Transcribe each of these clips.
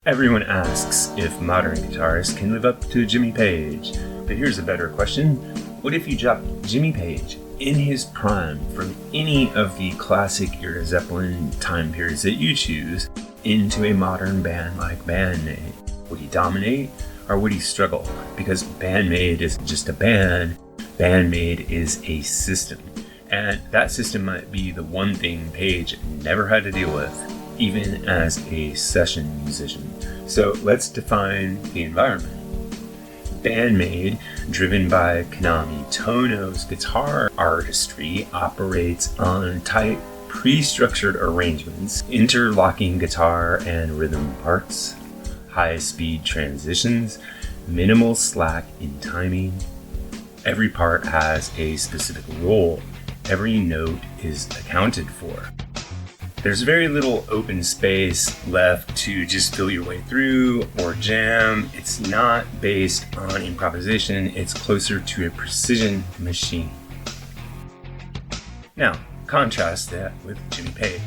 Everyone asks if modern guitarists can live up to Jimmy Page. But here's a better question. What if you dropped Jimmy Page in his prime from any of the classic era Zeppelin time periods that you choose into a modern band like Band-Maid? Would he dominate or would he struggle? Because Band-Maid isn't just a band, Band-Maid is a system. And that system might be the one thing Page never had to deal with, even as a session musician. So let's define the environment. Band-Maid, driven by Konami Tono's guitar artistry, operates on tight, pre-structured arrangements, interlocking guitar and rhythm parts, high-speed transitions, minimal slack in timing. Every part has a specific role. Every note is accounted for. There's very little open space left to just feel your way through or jam. It's not based on improvisation, it's closer to a precision machine. Now, contrast that with Jimmy Page.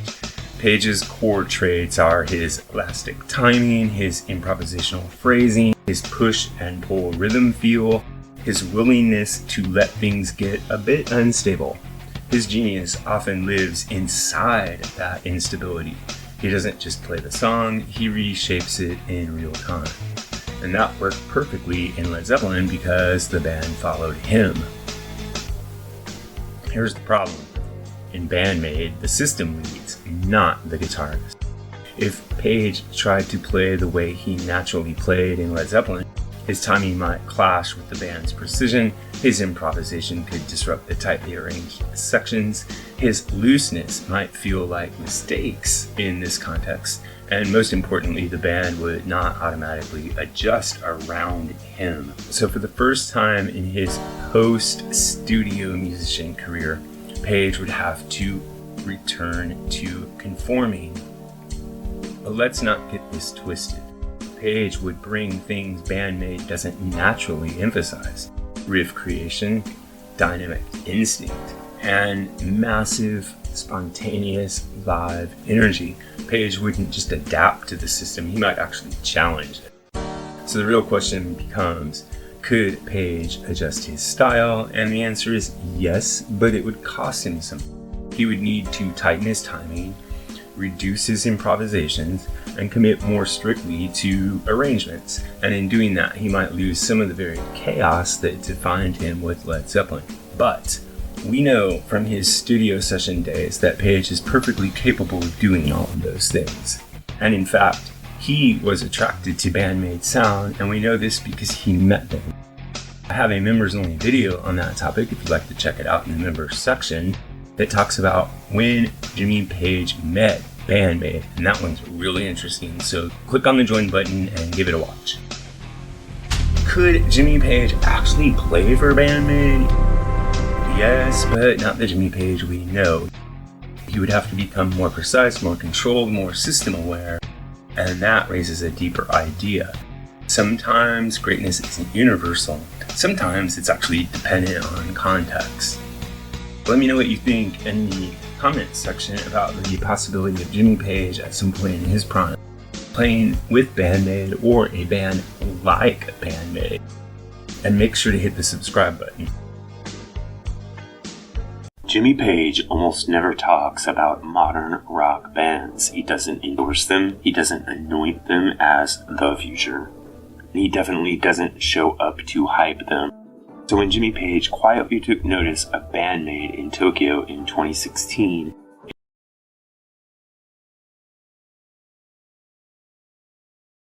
Page's core traits are his elastic timing, his improvisational phrasing, his push and pull rhythm feel, his willingness to let things get a bit unstable. His genius often lives inside that instability. He doesn't just play the song, he reshapes it in real time. And that worked perfectly in Led Zeppelin because the band followed him. Here's the problem. In Band-Maid, the system leads, not the guitarist. If Page tried to play the way he naturally played in Led Zeppelin, his timing might clash with the band's precision, his improvisation could disrupt the tightly arranged sections, his looseness might feel like mistakes in this context, and most importantly, the band would not automatically adjust around him. So for the first time in his post-studio musician career, Page would have to return to conforming. But let's not get this twisted. Page would bring things Band-Maid doesn't naturally emphasize. Riff creation, dynamic instinct, and massive, spontaneous, live energy. Page wouldn't just adapt to the system, he might actually challenge it. So the real question becomes, could Page adjust his style? And the answer is yes, but it would cost him something. He would need to tighten his timing, reduce his improvisations, and commit more strictly to arrangements. And in doing that, he might lose some of the very chaos that defined him with Led Zeppelin. But we know from his studio session days that Page is perfectly capable of doing all of those things. And in fact, he was attracted to Band-Maid's sound, and we know this because he met them. I have a members-only video on that topic if you'd like to check it out in the members section that talks about when Jimmy Page met Band-Maid, and that one's really interesting, so click on the join button and give it a watch. Could Jimmy Page actually play for Band-Maid? Yes, but not the Jimmy Page we know. He would have to become more precise, more controlled, more system-aware, and that raises a deeper idea. Sometimes greatness isn't universal. Sometimes it's actually dependent on context. Let me know what you think in the comments section about the possibility of Jimmy Page at some point in his prime playing with Band-Maid or a band like Band-Maid. And make sure to hit the subscribe button. Jimmy Page almost never talks about modern rock bands. He doesn't endorse them, he doesn't anoint them as the future. And he definitely doesn't show up to hype them. So when Jimmy Page quietly took notice of Band-Maid in Tokyo in 2016,